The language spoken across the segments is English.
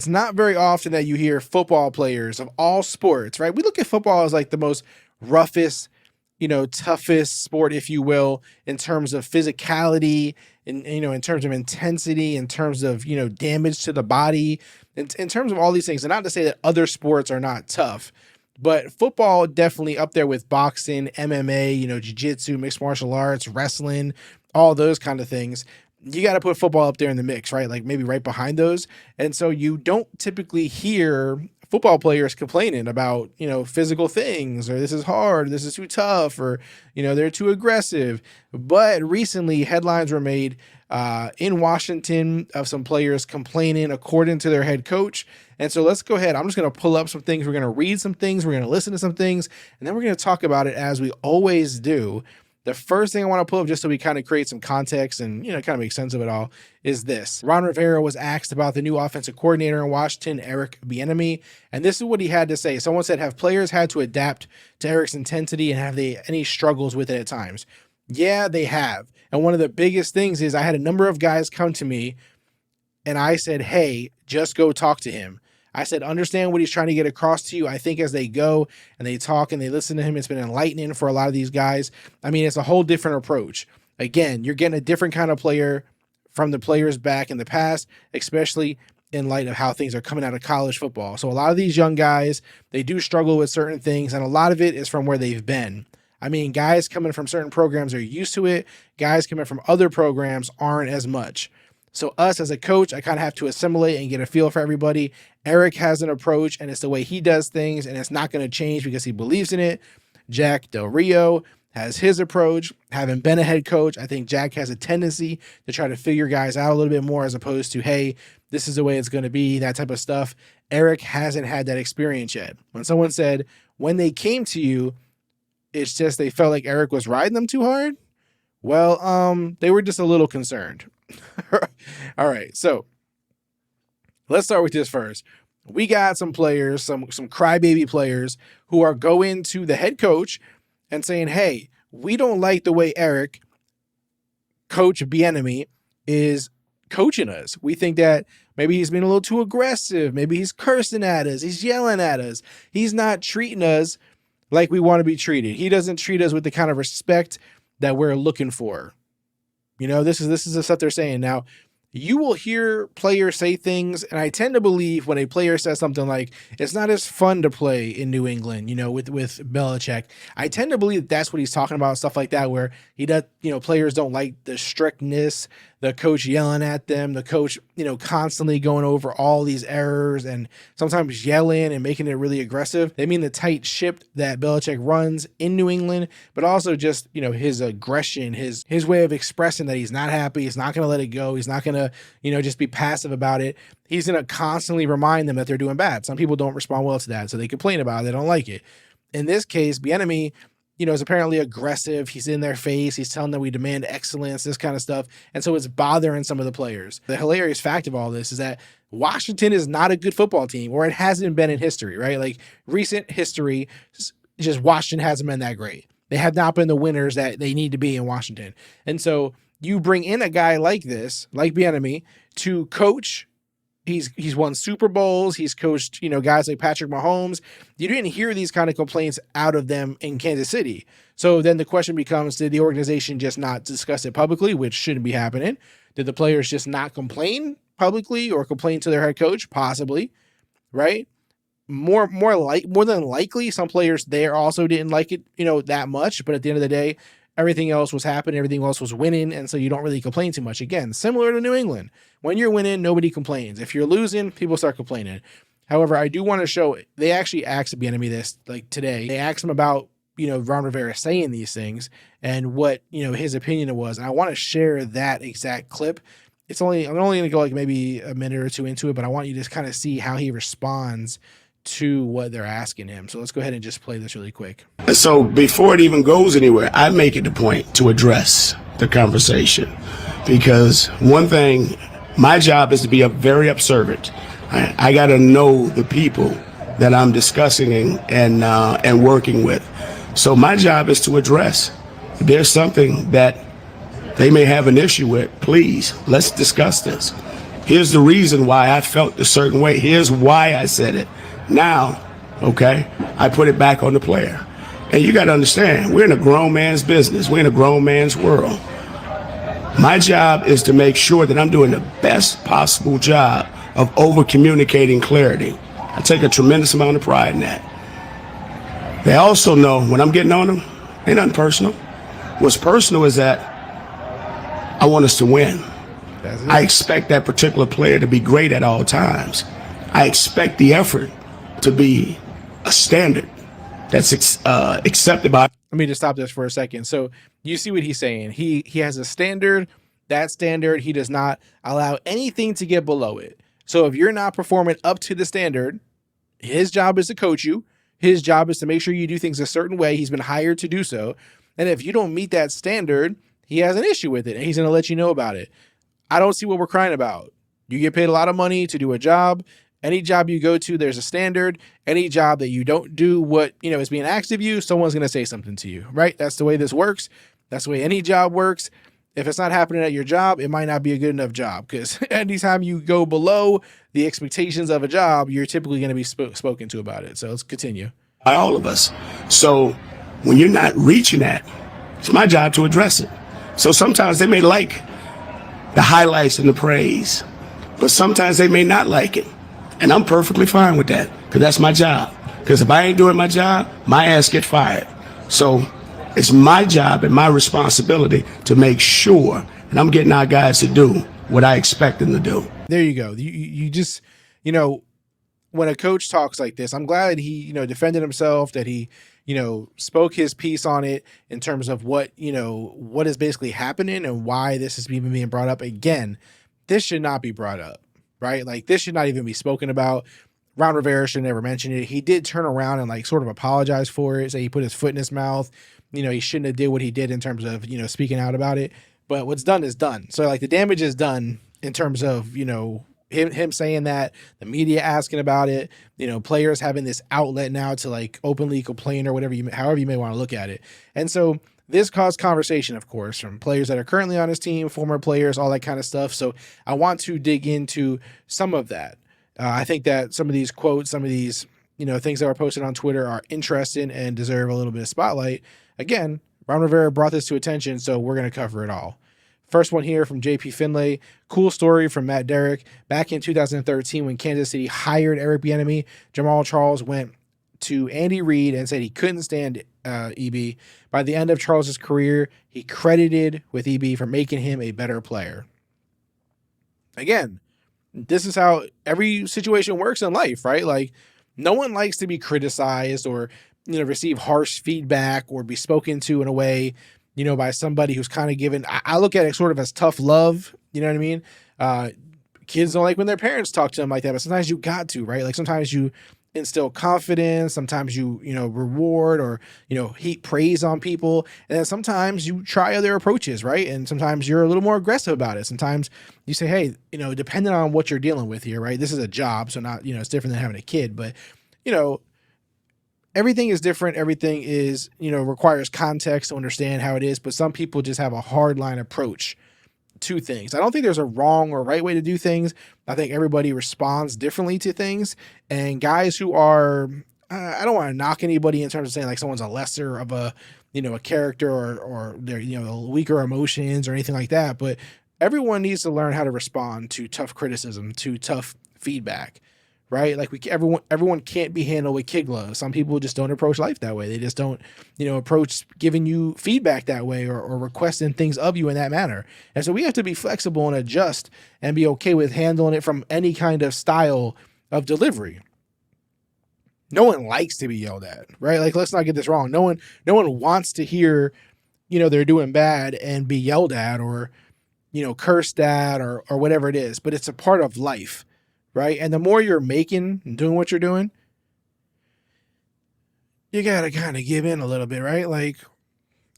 It's not very often that you hear football players of all sports, right? We look at football as like the most roughest, toughest sport, if you will, in terms of physicality, in terms of intensity, in terms of, damage to the body, in terms of all these things. And not to say that other sports are not tough, but football definitely up there with boxing, MMA, jiu-jitsu, mixed martial arts, wrestling, all those kind of things. You got to put football up there in the mix, right? Like maybe right behind those. And so you don't typically hear football players complaining about, physical things, or this is hard, this is too tough, or, they're too aggressive. But recently headlines were made in Washington of some players complaining according to their head coach. And so let's go ahead. I'm just going to pull up some things. We're going to read some things. We're going to listen to some things, and then we're going to talk about it as we always do. The first thing I want to pull up, just so we kind of create some context and, kind of make sense of it all, is this. Ron Rivera was asked about the new offensive coordinator in Washington, Eric Bieniemy, and this is what he had to say. Someone said, have players had to adapt to Eric's intensity, and have they any struggles with it at times? Yeah, they have. And one of the biggest things is I had a number of guys come to me, and I said, hey, just go talk to him. I said, understand what he's trying to get across to you. I think as they go and they talk and they listen to him, it's been enlightening for a lot of these guys. I mean, it's a whole different approach. Again, you're getting a different kind of player from the players back in the past, especially in light of how things are coming out of college football. So a lot of these young guys, they do struggle with certain things, and a lot of it is from where they've been. I mean, guys coming from certain programs are used to it. Guys coming from other programs aren't as much. So us as a coach, I kind of have to assimilate and get a feel for everybody. Eric has an approach, and it's the way he does things, and it's not going to change because he believes in it. Jack Del Rio has his approach. Having been a head coach, I think Jack has a tendency to try to figure guys out a little bit more, as opposed to, hey, this is the way it's going to be, that type of stuff. Eric hasn't had that experience yet. When someone said, when they came to you, it's just they felt like Eric was riding them too hard. Well, they were just a little concerned. All right, so let's start with this first. We got some players, some crybaby players who are going to the head coach and saying, hey, we don't like the way Eric, Coach Bieniemy, is coaching us. We think that maybe he's being a little too aggressive. Maybe he's cursing at us. He's yelling at us. He's not treating us like we want to be treated. He doesn't treat us with the kind of respect that we're looking for. This is the stuff they're saying. Now, you will hear players say things, and I tend to believe when a player says something like, it's not as fun to play in New England, with Belichick. I tend to believe that's what he's talking about, stuff like that, where he does, players don't like the strictness, the coach yelling at them, the coach, constantly going over all these errors and sometimes yelling and making it really aggressive. They mean the tight ship that Belichick runs in New England, but also just, his aggression, his way of expressing that he's not happy. He's not going to let it go. He's not going to, just be passive about it. He's going to constantly remind them that they're doing bad. Some people don't respond well to that, so they complain about it. They don't like it. In this case, Bieniemy, is apparently aggressive. He's in their face. He's telling them we demand excellence, this kind of stuff. And so it's bothering some of the players. The hilarious fact of all this is that Washington is not a good football team, or it hasn't been in history, right? Like recent history, just Washington hasn't been that great. They have not been the winners that they need to be in Washington. And so you bring in a guy like this, like Bieniemy, to coach. He's won Super Bowls. He's coached, guys like Patrick Mahomes. You didn't hear these kind of complaints out of them in Kansas City. So then the question becomes, did the organization just not discuss it publicly, which shouldn't be happening? Did the players just not complain publicly or complain to their head coach? Possibly, right? More than likely, some players there also didn't like it, that much. But at the end of the day, everything else was happening. Everything else was winning. And so you don't really complain too much. Again, similar to New England. When you're winning, nobody complains. If you're losing, people start complaining. However, I do want to show, they actually asked Bieniemy this like today. They asked him about, Ron Rivera saying these things and what, his opinion was. And I want to share that exact clip. I'm only going to go like maybe a minute or two into it, but I want you to kind of see how he responds to what they're asking him. So let's go ahead and just play this really quick. So before it even goes anywhere, I make it a point to address the conversation, because one thing, my job is to be very observant. I got to know the people that I'm discussing and working with. So my job is to address. If there's something that they may have an issue with, please, let's discuss this. Here's the reason why I felt a certain way. Here's why I said it. Now, okay, I put it back on the player. And you got to understand, we're in a grown man's business. We're in a grown man's world. My job is to make sure that I'm doing the best possible job of over-communicating clarity. I take a tremendous amount of pride in that. They also know when I'm getting on them, ain't nothing personal. What's personal is that I want us to win. I expect that particular player to be great at all times. I expect the effort to be a standard that's accepted by. Let me just stop this for a second. So you see what he's saying. He has a standard. That standard, he does not allow anything to get below it. So if you're not performing up to the standard, his job is to coach you. His job is to make sure you do things a certain way. He's been hired to do so. And if you don't meet that standard, he has an issue with it, and he's going to let you know about it. I don't see what we're crying about. You get paid a lot of money to do a job. Any job you go to, there's a standard. Any job that you don't do what, is being asked of you, someone's going to say something to you, right? That's the way this works. That's the way any job works. If it's not happening at your job, it might not be a good enough job, because anytime you go below the expectations of a job, you're typically going to be spoken to about it. So let's continue. By all of us. So when you're not reaching that, it's my job to address it. So sometimes they may like the highlights and the praise, but sometimes they may not like it. And I'm perfectly fine with that, because that's my job. Because if I ain't doing my job, my ass get fired. So it's my job and my responsibility to make sure that I'm getting our guys to do what I expect them to do. There you go. You just, when a coach talks like this, I'm glad he, defended himself, that he, spoke his piece on it in terms of what is basically happening and why this is even being brought up. Again, this should not be brought up, right? Like, this should not even be spoken about. Ron Rivera should never mention it. He did turn around and sort of apologize for it. Say he put his foot in his mouth. He shouldn't have did what he did in terms of, speaking out about it. But what's done is done. So the damage is done in terms of, him saying that, the media asking about it, players having this outlet now to openly complain or whatever, however you may want to look at it. And so this caused conversation, of course, from players that are currently on his team, former players, all that kind of stuff. So I want to dig into some of that. I think that some of these quotes, some of these, things that were posted on Twitter are interesting and deserve a little bit of spotlight. Again, Ron Rivera brought this to attention, so we're going to cover it all. First one here from JP Finlay. Cool story from Matt Derrick. Back in 2013, when Kansas City hired Eric Bieniemy, Jamal Charles went to Andy Reid and said he couldn't stand EB. By the end of Charles's career, he credited with EB for making him a better player. Again, this is how every situation works in life, right? No one likes to be criticized or, receive harsh feedback or be spoken to in a way, by somebody who's kind of given, I look at it sort of as tough love. You know what I mean? Kids don't like when their parents talk to them like that, but sometimes you got to, right? Sometimes you instill confidence. Sometimes you, reward or, heap praise on people. And then sometimes you try other approaches, right? And sometimes you're a little more aggressive about it. Sometimes you say, hey, depending on what you're dealing with here, right? This is a job. So not, it's different than having a kid, but, everything is different. Everything is, requires context to understand how it is. But some people just have a hard line approach to things. I don't think there's a wrong or right way to do things. I think everybody responds differently to things. And guys who are, I don't want to knock anybody in terms of saying someone's a lesser of a, a character or they're, weaker emotions or anything like that. But everyone needs to learn how to respond to tough criticism, to tough feedback. Right? Everyone can't be handled with kid gloves. Some people just don't approach life that way. They just don't, approach giving you feedback that way or requesting things of you in that manner. And so we have to be flexible and adjust and be okay with handling it from any kind of style of delivery. No one likes to be yelled at, right? Let's not get this wrong. No one wants to hear, they're doing bad and be yelled at or, cursed at or whatever it is, but it's a part of life. Right. And the more you're making and doing what you're doing, you got to kind of give in a little bit, right?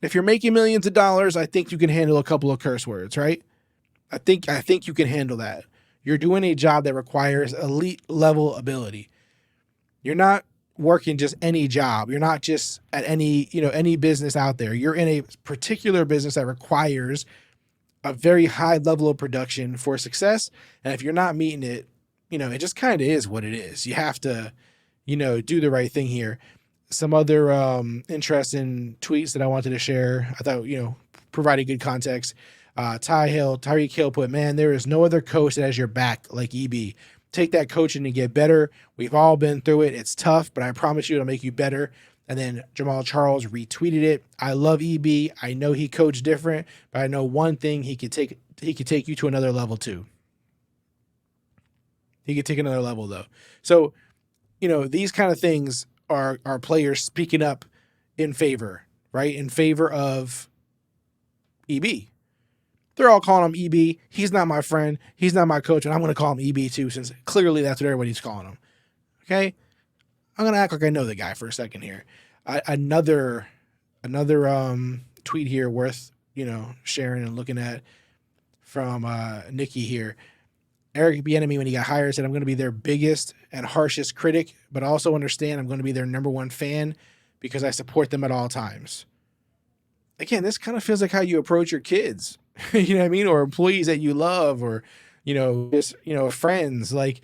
If you're making millions of dollars, I think you can handle a couple of curse words, right? I think you can handle that. You're doing a job that requires elite level ability. You're not working just any job. You're not just at any business out there. You're in a particular business that requires a very high level of production for success. And if you're not meeting it, it just kind of is what it is. You have to, do the right thing here. Some other interesting tweets that I wanted to share. I thought, provided good context. Tyreek Hill put, man, there is no other coach that has your back like EB. Take that coaching and get better. We've all been through it. It's tough, but I promise you it'll make you better. And then Jamal Charles retweeted it. I love EB. I know he coached different, but I know one thing, he could take you to another level too. He could take another level though. So, these kind of things are players speaking up in favor, right? In favor of EB. They're all calling him EB. He's not my friend. He's not my coach. And I'm going to call him EB too, since clearly that's what everybody's calling him. Okay? I'm going to act like I know the guy for a second here. Another tweet here worth, sharing and looking at from Nikki here. Eric Bieniemy, when he got hired, said, I'm going to be their biggest and harshest critic, but also understand I'm going to be their number one fan because I support them at all times. Again, this kind of feels like how you approach your kids, you know what I mean? Or employees that you love, or, just, friends. Like,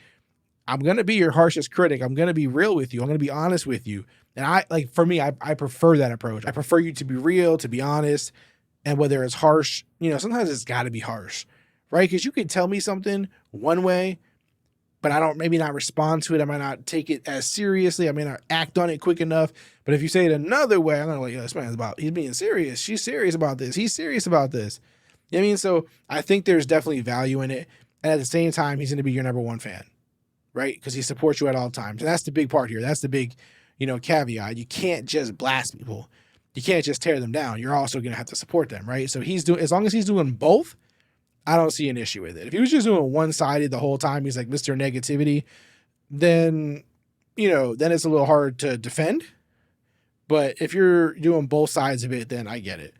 I'm going to be your harshest critic. I'm going to be real with you. I'm going to be honest with you. And for me, I prefer that approach. I prefer you to be real, to be honest. And whether it's harsh, sometimes it's got to be harsh, right? Because you can tell me something one way, but I don't maybe not respond to it. I might not take it as seriously. I may not act on it quick enough. But if you say it another way, I'm going to like, this man's he's being serious. She's serious about this. He's serious about this. You know what I mean? So I think there's definitely value in it. And at the same time, he's going to be your number one fan, right? Because he supports you at all times. And that's the big part here. That's the big, caveat. You can't just blast people. You can't just tear them down. You're also going to have to support them, right? So as long as he's doing both, I don't see an issue with it. If he was just doing one-sided the whole time, he's like Mr. Negativity, then, then it's a little hard to defend. But if you're doing both sides of it, then I get it.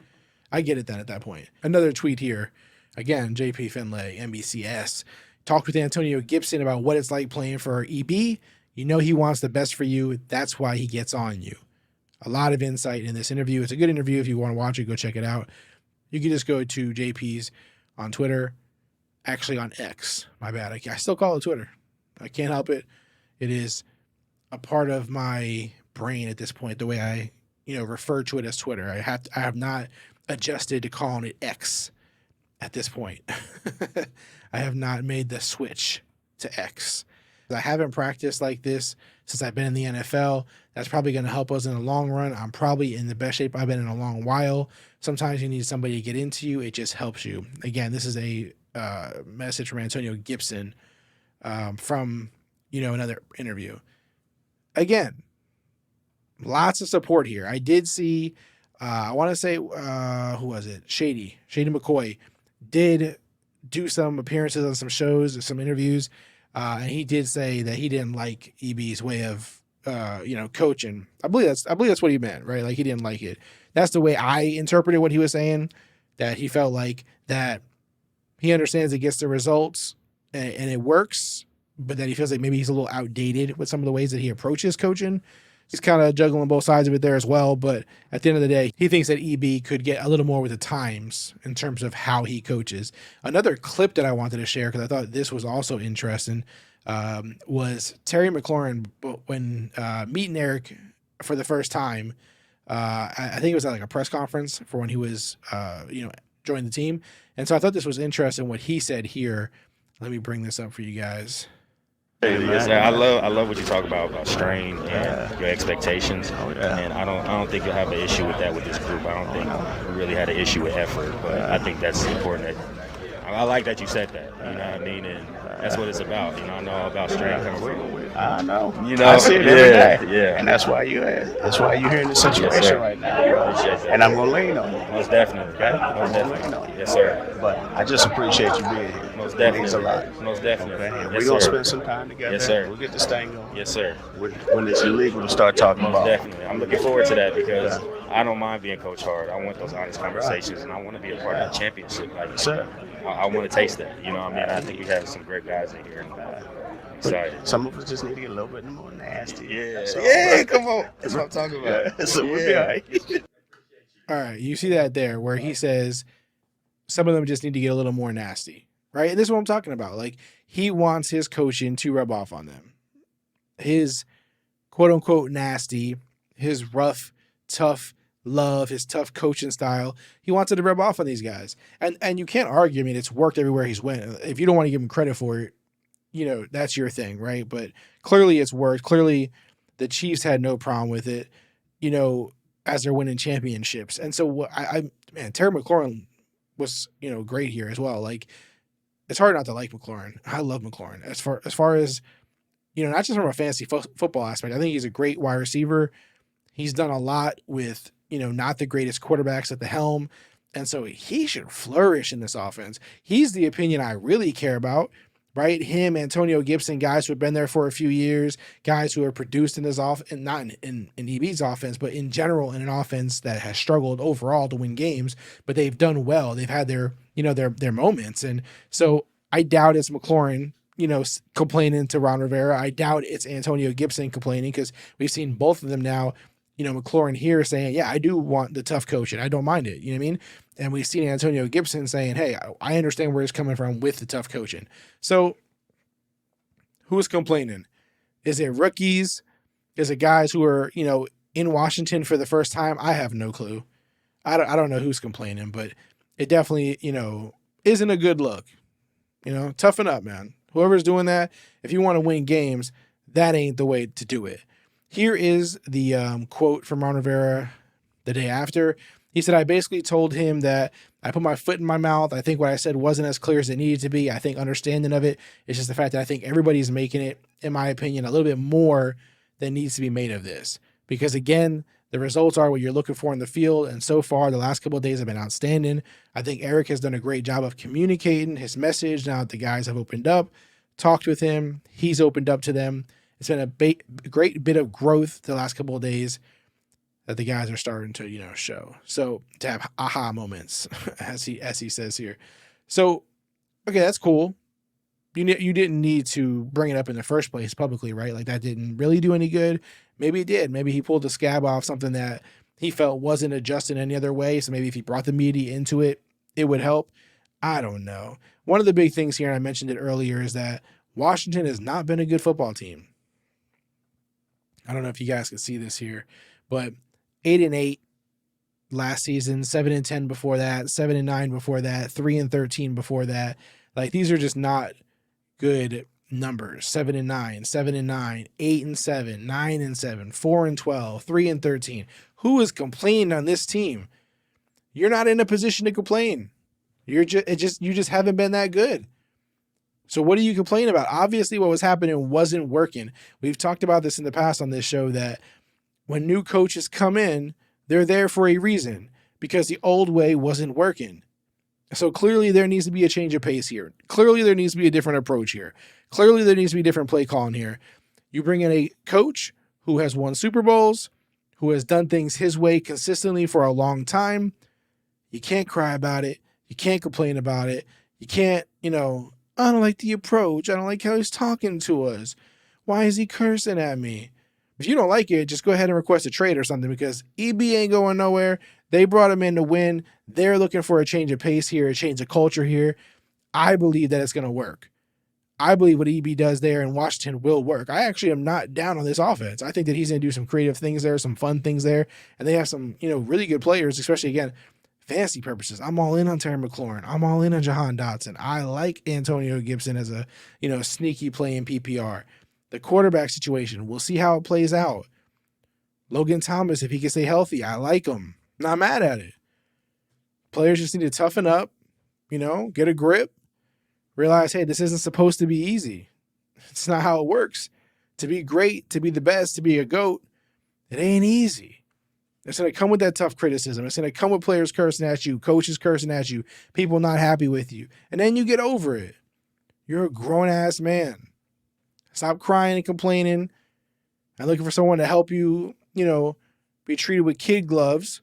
I get it then at that point. Another tweet here. Again, JP Finlay, NBCS, talked with Antonio Gibson about what it's like playing for EB. He wants the best for you. That's why he gets on you. A lot of insight in this interview. It's a good interview. If you want to watch it, go check it out. You can just go to JP's on Twitter, actually on X. My bad. I still call it Twitter. I can't help it. It is a part of my brain at this point, the way I, refer to it as Twitter. I have not adjusted to calling it X at this point. I have not made the switch to X. I haven't practiced like this since I've been in the NFL. That's probably going to help us in the long run. I'm probably in the best shape I've been in a long while. Sometimes you need somebody to get into you. It just helps you. Again, this is a message from Antonio Gibson from, another interview. Again, lots of support here. I did see, I want to say, who was it? Shady McCoy did do some appearances on some shows, some interviews. And he did say that he didn't like EB's way of, coaching. I believe that's what he meant, right? Like he didn't like it. That's the way I interpreted what he was saying, that he felt like that he understands it gets the results and it works, but that he feels like maybe he's a little outdated with some of the ways that he approaches coaching. He's kind of juggling both sides of it there as well. But at the end of the day, he thinks that EB could get a little more with the times in terms of how he coaches. Another clip that I wanted to share, because I thought this was also interesting, was Terry McLaurin when meeting Eric for the first time. I think it was at like a press conference for when he was, joined the team. And so I thought this was interesting what he said here. Let me bring this up for you guys. Yes, I love what you talk about strain and your expectations, and I don't think you'll have an issue with that with this group. I don't think we really had an issue with effort, but I think that's important. I like that you said that. You know what I mean, and that's what it's about. I know all about strain coming from. I know. I see it every day. Yeah. And that's why you're here in this situation right now. And I'm gonna lean on you. Most definitely. Okay. Most definitely. Yes, sir. But I just appreciate you being here. Most definitely. It means a lot. Most definitely. Okay. And yes, we're gonna sir. spend some time together. Yes, sir. We'll get this thing going. Yes, sir. When it's illegal to start talking Most about. Definitely. I'm looking forward to that because I don't mind being Coach Hard. I want those honest conversations, and I want to be a part of the championship. Like, sir. I want to taste that. You know what I mean? I think we have some great guys in here. Excited. Some of us just need to get a little bit more nasty. Yeah, come on. That's what I'm talking about. So we'll be all right. All right, you see that there where he says some of them just need to get a little more nasty, right? And this is what I'm talking about. Like, he wants his coaching to rub off on them. His quote unquote nasty, his rough, tough love, his tough coaching style. He wants it to rub off on these guys. And you can't argue. I mean, it's worked everywhere he's went. If you don't want to give him credit for it, that's your thing, right? But clearly it's worked. Clearly the Chiefs had no problem with it, as they're winning championships. And so Terry McLaurin was, great here as well. Like, it's hard not to like McLaurin. I love McLaurin. As far as, not just from a fantasy football aspect, I think he's a great wide receiver. He's done a lot with, not the greatest quarterbacks at the helm. And so he should flourish in this offense. He's the opinion I really care about, right? Him, Antonio Gibson, guys who have been there for a few years, guys who are produced in this and not in EB's offense, but in general in an offense that has struggled overall to win games, but they've done well. They've had their moments. And so I doubt it's McLaurin, complaining to Ron Rivera. I doubt it's Antonio Gibson complaining, because we've seen both of them now. McLaurin here saying, yeah, I do want the tough coaching. I don't mind it. You know what I mean? And we've seen Antonio Gibson saying, hey, I understand where he's coming from with the tough coaching. So who's complaining? Is it rookies? Is it guys who are, in Washington for the first time? I have no clue. I don't know who's complaining, but it definitely, isn't a good look. Toughen up, man. Whoever's doing that, if you want to win games, that ain't the way to do it. Here is the quote from Ron Rivera the day after. He said, I basically told him that I put my foot in my mouth. I think what I said wasn't as clear as it needed to be. I think understanding of it is just the fact that I think everybody's making it, in my opinion, a little bit more than needs to be made of this. Because again, the results are what you're looking for in the field. And so far, the last couple of days have been outstanding. I think Eric has done a great job of communicating his message now that the guys have opened up, talked with him. He's opened up to them. It's been a great bit of growth the last couple of days that the guys are starting to, show. So to have aha moments, as he says here. So, okay, that's cool. You didn't need to bring it up in the first place publicly, right? Like, that didn't really do any good. Maybe it did. Maybe he pulled the scab off something that he felt wasn't adjusted any other way. So maybe if he brought the media into it, it would help. I don't know. One of the big things here, and I mentioned it earlier, is that Washington has not been a good football team. I don't know if you guys can see this here, but 8-8 last season, 7-10 before that, 7-9 before that, 3-13 before that. Like, these are just not good numbers. 7-9, 7-9, 8-7, 9-7, 4-12, 3-13. Who is complaining on this team? You're not in a position to complain. You just haven't been that good. So what do you complain about? Obviously, what was happening wasn't working. We've talked about this in the past on this show, that when new coaches come in, they're there for a reason, because the old way wasn't working. So clearly there needs to be a change of pace here. Clearly there needs to be a different approach here. Clearly there needs to be different play calling here. You bring in a coach who has won Super Bowls, who has done things his way consistently for a long time. You can't cry about it. You can't complain about it. You can't, I don't like the approach. I don't like how he's talking to us. Why is he cursing at me? If you don't like it, just go ahead and request a trade or something, because EB ain't going nowhere. They brought him in to win. They're looking for a change of pace here, a change of culture here. I believe that it's going to work. I believe what EB does there in Washington will work. I actually am not down on this offense. I think that he's going to do some creative things there, some fun things there, and they have some, really good players, especially, again, fantasy purposes. I'm all in on Terry McLaurin. I'm all in on Jahan Dotson. I like Antonio Gibson as a, sneaky play in PPR. The quarterback situation, we'll see how it plays out. Logan Thomas, if he can stay healthy, I like him. Not mad at it. Players just need to toughen up, get a grip, realize, hey, this isn't supposed to be easy. It's not how it works. To be great, to be the best, to be a GOAT, it ain't easy. It's going to come with that tough criticism. It's going to come with players cursing at you, coaches cursing at you, people not happy with you. And then you get over it. You're a grown-ass man. Stop crying and complaining and looking for someone to help you, be treated with kid gloves,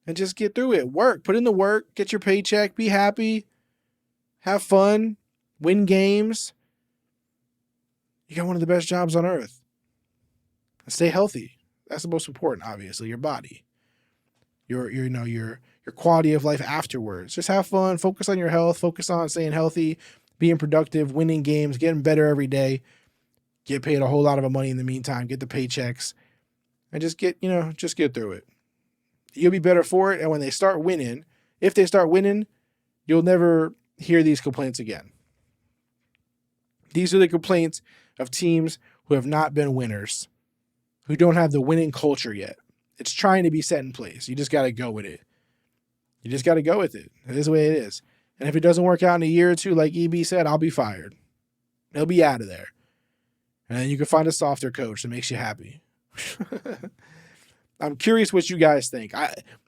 and just get through it. Work. Put in the work. Get your paycheck. Be happy. Have fun. Win games. You got one of the best jobs on earth. And stay healthy. That's the most important, obviously. Your body. Your your quality of life afterwards. Just have fun, focus on your health, focus on staying healthy, being productive, winning games, getting better every day, get paid a whole lot of money in the meantime, get the paychecks, and just get through it. You'll be better for it. And when they start winning, if they start winning, you'll never hear these complaints again. These are the complaints of teams who have not been winners, who don't have the winning culture yet. It's trying to be set in place. You just got to go with it. You just got to go with it. It is the way it is. And if it doesn't work out in a year or two, like EB said, I'll be fired. He'll be out of there. And then you can find a softer coach that makes you happy. I'm curious what you guys think.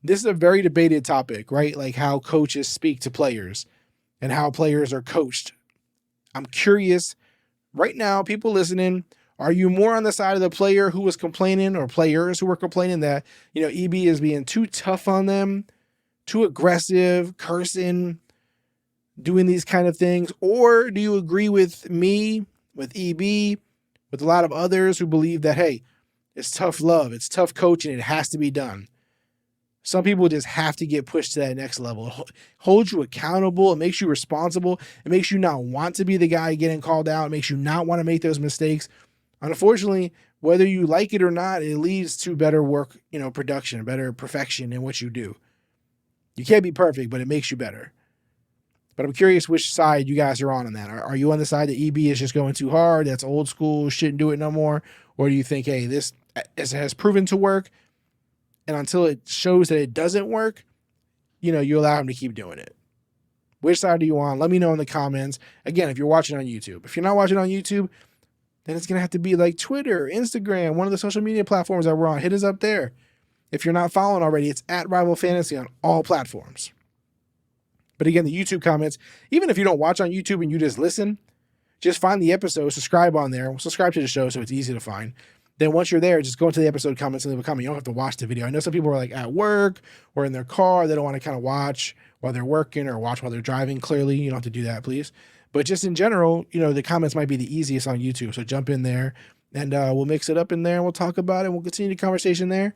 This is a very debated topic, right? Like how coaches speak to players and how players are coached. I'm curious right now, people listening, are you more on the side of the player who was complaining or players who were complaining that, EB is being too tough on them, too aggressive, cursing, doing these kind of things? Or do you agree with me, with EB, with a lot of others who believe that, hey, it's tough love, it's tough coaching, it has to be done? Some people just have to get pushed to that next level. It holds you accountable. It makes you responsible. It makes you not want to be the guy getting called out. It makes you not want to make those mistakes. Unfortunately, whether you like it or not, it leads to better work, production, better perfection in what you do. You can't be perfect, but it makes you better. But I'm curious which side you guys are on that. Are you on the side that EB is just going too hard, that's old school, shouldn't do it no more? Or do you think, hey, this has proven to work, and until it shows that it doesn't work, you allow him to keep doing it? Which side are you on? Let me know in the comments. Again, if you're watching on YouTube. If you're not watching on YouTube, then it's going to have to be like Twitter, Instagram, one of the social media platforms that we're on. Hit us up there. If you're not following already, it's at Rival Fantasy on all platforms. But again, the YouTube comments, even if you don't watch on YouTube and you just listen, just find the episode, subscribe on there, subscribe to the show so it's easy to find. Then once you're there, just go into the episode comments and leave a comment. You don't have to watch the video. I know some people are like at work or in their car. They don't want to kind of watch while they're working or watch while they're driving. Clearly, you don't have to do that, please. But just in general, the comments might be the easiest on YouTube. So jump in there and we'll mix it up in there and we'll talk about it. We'll continue the conversation there.